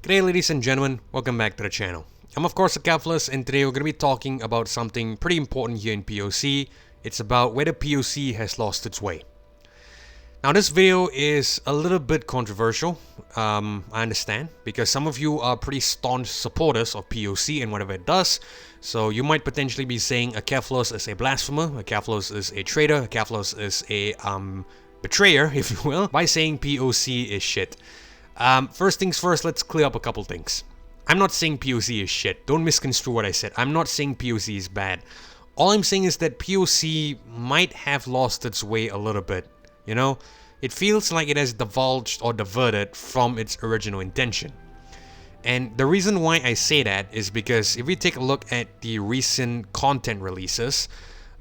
G'day ladies and gentlemen, welcome back to the channel. I'm of course a Capitalist, and today we're going to be talking about something pretty important here in POC. It's about whether POC has lost its way. Now this video is a little bit controversial, I understand, because some of you are pretty staunch supporters of POC and whatever it does. So you might potentially be saying a Capitalist is a blasphemer, a Capitalist is a traitor, a Capitalist is a betrayer, if you will, by saying POC is shit. First things first, let's clear up a couple things. I'm not saying POC is shit. Don't misconstrue what I said. I'm not saying POC is bad. All I'm saying is that POC might have lost its way a little bit. You know, it feels like it has divulged or diverted from its original intention. And the reason why I say that is because if we take a look at the recent content releases,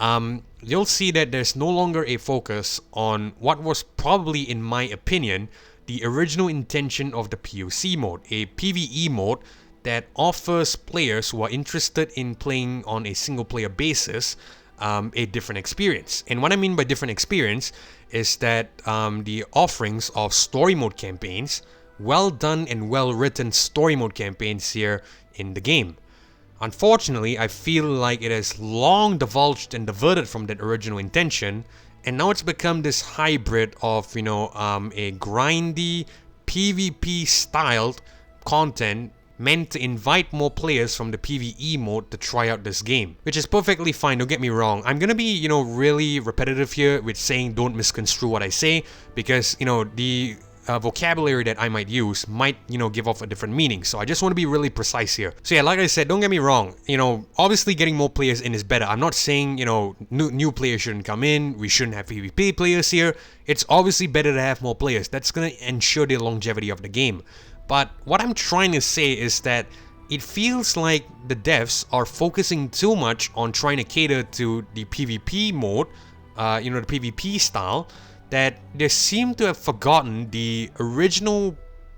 you'll see that there's no longer a focus on what was probably, in my opinion, the original intention of the POC mode, a PvE mode that offers players who are interested in playing on a single player basis a different experience. And what I mean by different experience is that the offerings of story mode campaigns, well done and well written story mode campaigns here in the game. Unfortunately, I feel like it has long divulged and diverted from that original intention, and now it's become this hybrid of, a grindy, PvP styled content meant to invite more players from the PvE mode to try out this game. Which is perfectly fine, don't get me wrong. I'm gonna be, really repetitive here with saying don't misconstrue what I say, because, the vocabulary that I might use might, give off a different meaning. So I just want to be really precise here. So yeah, like I said, don't get me wrong. Obviously getting more players in is better. I'm not saying, new players shouldn't come in. We shouldn't have PvP players here. It's obviously better to have more players. That's going to ensure the longevity of the game. But what I'm trying to say is that it feels like the devs are focusing too much on trying to cater to the PvP mode, the PvP style, that they seem to have forgotten the original,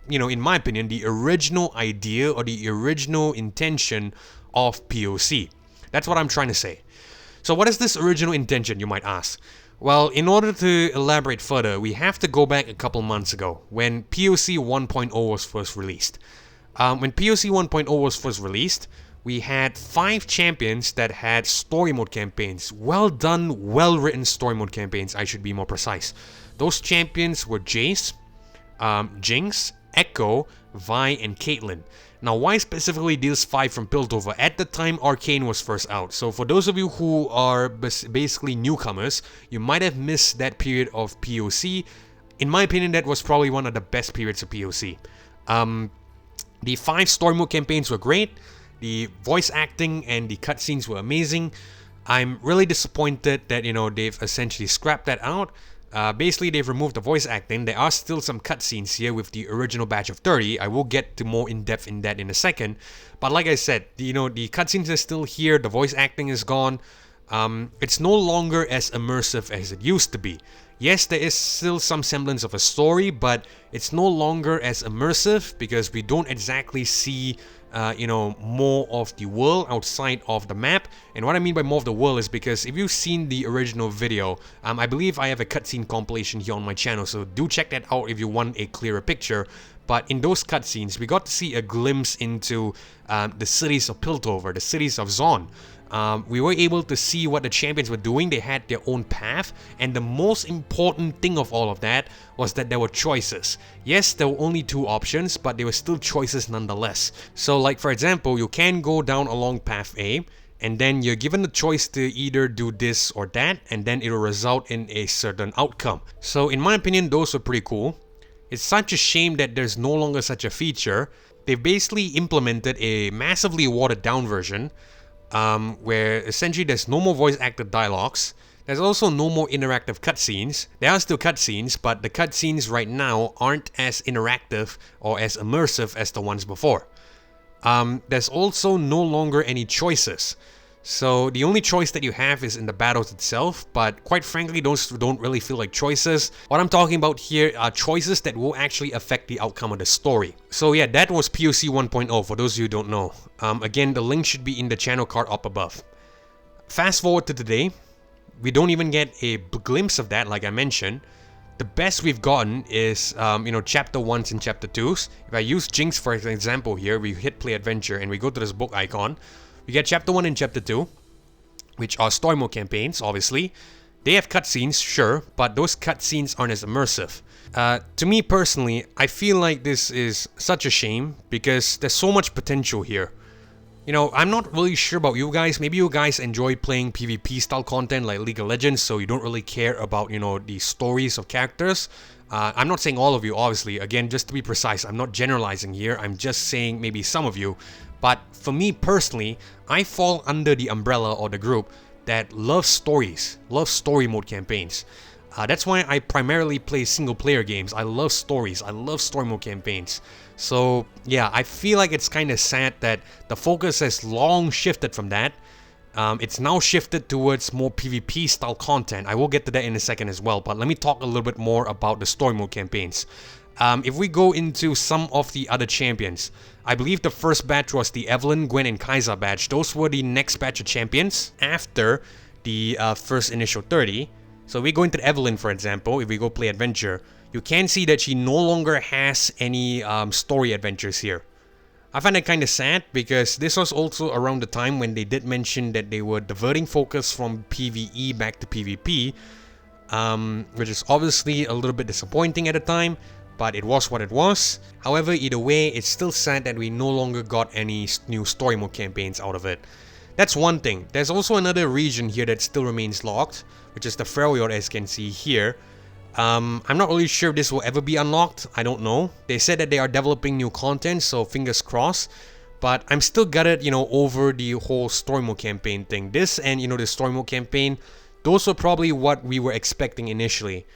in my opinion, the original idea or the original intention of POC. That's what I'm trying to say. So what is this original intention, you might ask? Well, in order to elaborate further, we have to go back a couple months ago when POC 1.0 was first released. When POC 1.0 was first released, we had 5 champions that had story mode campaigns. Well done, well written story mode campaigns, I should be more precise. Those champions were Jace, Jinx, Echo, Vi, and Caitlyn. Now, why specifically these 5 from Piltover? At the time, Arcane was first out. So for those of you who are basically newcomers, you might have missed that period of POC. In my opinion, that was probably one of the best periods of POC. The 5 story mode campaigns were great. The voice acting and the cutscenes were amazing. I'm really disappointed that, they've essentially scrapped that out. Basically, they've removed the voice acting. There are still some cutscenes here with the original batch of 30. I will get to more in-depth in that in a second. But like I said, the cutscenes are still here. The voice acting is gone. It's no longer as immersive as it used to be. Yes, there is still some semblance of a story, but it's no longer as immersive because we don't exactly see more of the world outside of the map. And what I mean by more of the world is because if you've seen the original video, I believe I have a cutscene compilation here on my channel, so do check that out if you want a clearer picture. But in those cutscenes, we got to see a glimpse into the cities of Piltover, the cities of Zon. We were able to see what the champions were doing. They had their own path, and the most important thing of all of that was that there were choices. Yes, there were only 2 options, but there were still choices nonetheless. So like for example, you can go down along path A, and then you're given the choice to either do this or that, and then it'll result in a certain outcome. So in my opinion, those were pretty cool. It's such a shame that there's no longer such a feature. They've basically implemented a massively watered down version, where essentially there's no more voice acted dialogues. There's also no more interactive cutscenes. There are still cutscenes, but the cutscenes right now aren't as interactive or as immersive as the ones before. There's also no longer any choices. So the only choice that you have is in the battles itself, but quite frankly, those don't really feel like choices. What I'm talking about here are choices that will actually affect the outcome of the story. So yeah, that was POC 1.0 for those of you who don't know. Again, the link should be in the channel card up above. Fast forward to today, we don't even get a glimpse of that like I mentioned. the best we've gotten is, chapter 1s and chapter 2s. If I use Jinx for example here, we hit play adventure and we go to this book icon. We get chapter 1 and chapter 2, which are story mode campaigns, obviously. They have cutscenes, sure, but those cutscenes aren't as immersive. To me personally, I feel like this is such a shame because there's so much potential here. You know, I'm not really sure about you guys. Maybe you guys enjoy playing PvP style content like League of Legends, so you don't really care about, the stories of characters. I'm not saying all of you, obviously. Again, just to be precise, I'm not generalizing here. I'm just saying maybe some of you. But for me personally, I fall under the umbrella or the group that loves stories, loves story mode campaigns. That's why I primarily play single player games. I love stories, I love story mode campaigns. So yeah, I feel like it's kind of sad that the focus has long shifted from that. It's now shifted towards more PvP style content. I will get to that in a second as well, but let me talk a little bit more about the story mode campaigns. If we go into some of the other champions, I believe the first batch was the Evelynn, Gwen, and Kai'Sa batch. Those were the next batch of champions after the first initial 30. So we go into the Evelynn, for example, if we go play adventure, you can see that she no longer has any story adventures here. I find that kind of sad because this was also around the time when they did mention that they were diverting focus from PvE back to PvP, which is obviously a little bit disappointing at the time, but it was what it was. However, either way, it's still sad that we no longer got any new story mode campaigns out of it. That's one thing. There's also another region here that still remains locked, which is the Freljord, as you can see here. I'm not really sure if this will ever be unlocked. I don't know. They said that they are developing new content, so fingers crossed. But I'm still gutted, over the whole story mode campaign thing. This and, the story mode campaign, those were probably what we were expecting initially.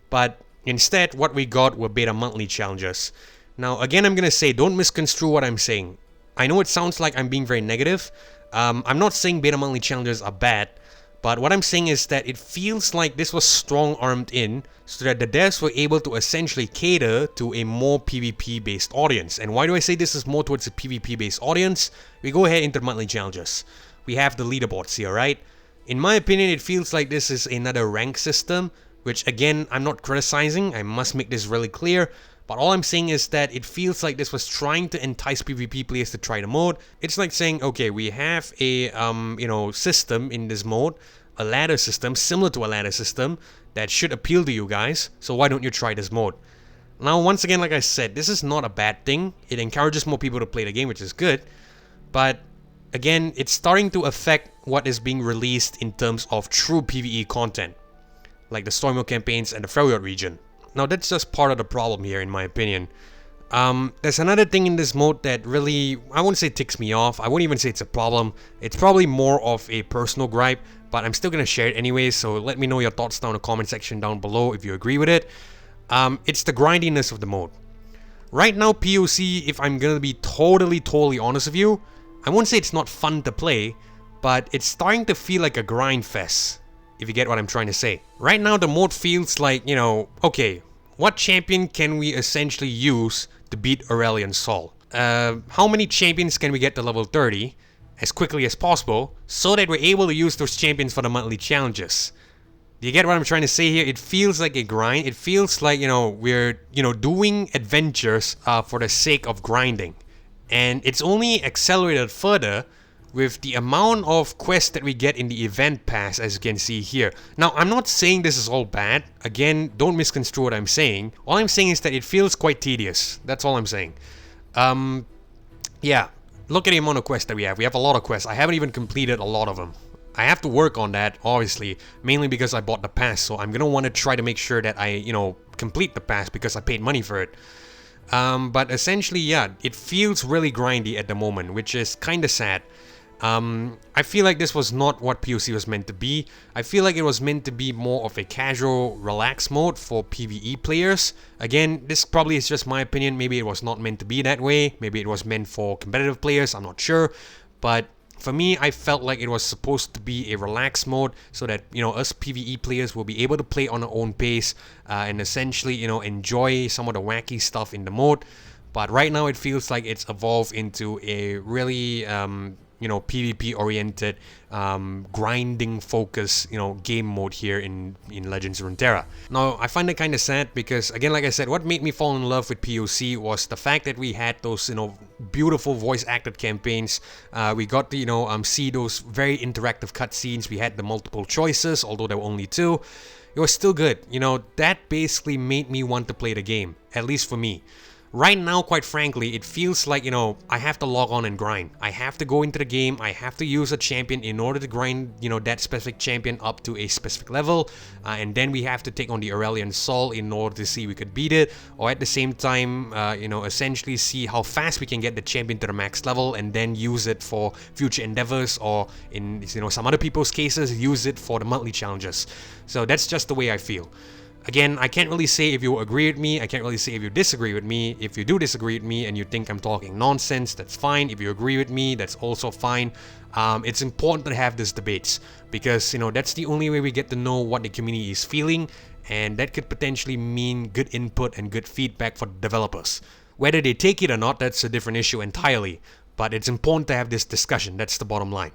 But instead, what we got were beta monthly challenges. Now, again, I'm gonna say, don't misconstrue what I'm saying. I know it sounds like I'm being very negative. I'm not saying beta monthly challenges are bad, but what I'm saying is that it feels like this was strong-armed in so that the devs were able to essentially cater to a more PvP-based audience. And why do I say this is more towards a PvP-based audience? We go ahead into the monthly challenges. We have the leaderboards here, right? In my opinion, it feels like this is another rank system, which again, I'm not criticizing. I must make this really clear. But all I'm saying is that it feels like this was trying to entice PvP players to try the mode. It's like saying, okay, we have a system in this mode, a ladder system, similar to a ladder system, that should appeal to you guys, so why don't you try this mode? Now, once again, like I said, this is not a bad thing. It encourages more people to play the game, which is good. But again, it's starting to affect what is being released in terms of true PvE content, like the story mode campaigns and the Freljord region. Now, that's just part of the problem here, in my opinion. There's another thing in this mode that really, I wouldn't say ticks me off. I wouldn't even say it's a problem. It's probably more of a personal gripe, but I'm still going to share it anyway, so let me know your thoughts down in the comment section down below if you agree with it. It's the grindiness of the mode. Right now, POC, if I'm going to be totally honest with you, I won't say it's not fun to play, but it's starting to feel like a grind fest, if you get what I'm trying to say. Right now, the mode feels like, okay, what champion can we essentially use to beat Aurelion Sol? How many champions can we get to level 30 as quickly as possible so that we're able to use those champions for the monthly challenges? Do you get what I'm trying to say here? It feels like a grind. It feels like, we're, doing adventures for the sake of grinding. And it's only accelerated further with the amount of quests that we get in the event pass, as you can see here. Now, I'm not saying this is all bad. Again, don't misconstrue what I'm saying. All I'm saying is that it feels quite tedious. That's all I'm saying. Yeah, look at the amount of quests that we have. We have a lot of quests. I haven't even completed a lot of them. I have to work on that, obviously, mainly because I bought the pass, so I'm gonna want to try to make sure that I, complete the pass because I paid money for it. But essentially, yeah, it feels really grindy at the moment, which is kind of sad. I feel like this was not what POC was meant to be. I feel like it was meant to be more of a casual, relaxed mode for PvE players. Again, this probably is just my opinion. Maybe it was not meant to be that way. Maybe it was meant for competitive players. I'm not sure. But for me, I felt like it was supposed to be a relaxed mode so that, us PvE players will be able to play on our own pace and essentially, enjoy some of the wacky stuff in the mode. But right now, it feels like it's evolved into a really, PvP oriented, grinding focus, game mode here in Legends of Runeterra. Now, I find it kind of sad because, again, like I said, what made me fall in love with POC was the fact that we had those, beautiful voice acted campaigns. We got to, see those very interactive cutscenes. We had the multiple choices, although there were only 2. It was still good. That basically made me want to play the game, at least for me. Right now, quite frankly, it feels like, I have to log on and grind. I have to go into the game, I have to use a champion in order to grind, that specific champion up to a specific level, and then we have to take on the Aurelion Soul in order to see we could beat it, or at the same time, essentially see how fast we can get the champion to the max level and then use it for future endeavors, or in, some other people's cases, use it for the monthly challenges. So that's just the way I feel. Again, I can't really say if you agree with me, I can't really say if you disagree with me. If you do disagree with me and you think I'm talking nonsense, that's fine. If you agree with me, that's also fine. It's important to have these debates because, that's the only way we get to know what the community is feeling, and that could potentially mean good input and good feedback for the developers. Whether they take it or not, that's a different issue entirely, but it's important to have this discussion, that's the bottom line.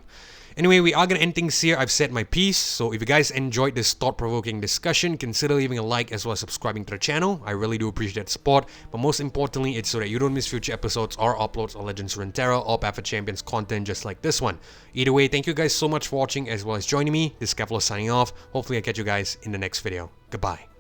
Anyway, we are going to end things here. I've said my piece, so if you guys enjoyed this thought-provoking discussion, consider leaving a like as well as subscribing to the channel. I really do appreciate that support, but most importantly, it's so that you don't miss future episodes or uploads of Legends of Runeterra or Path of Champions content just like this one. Either way, thank you guys so much for watching as well as joining me. This is Kefla signing off. Hopefully I catch you guys in the next video. Goodbye.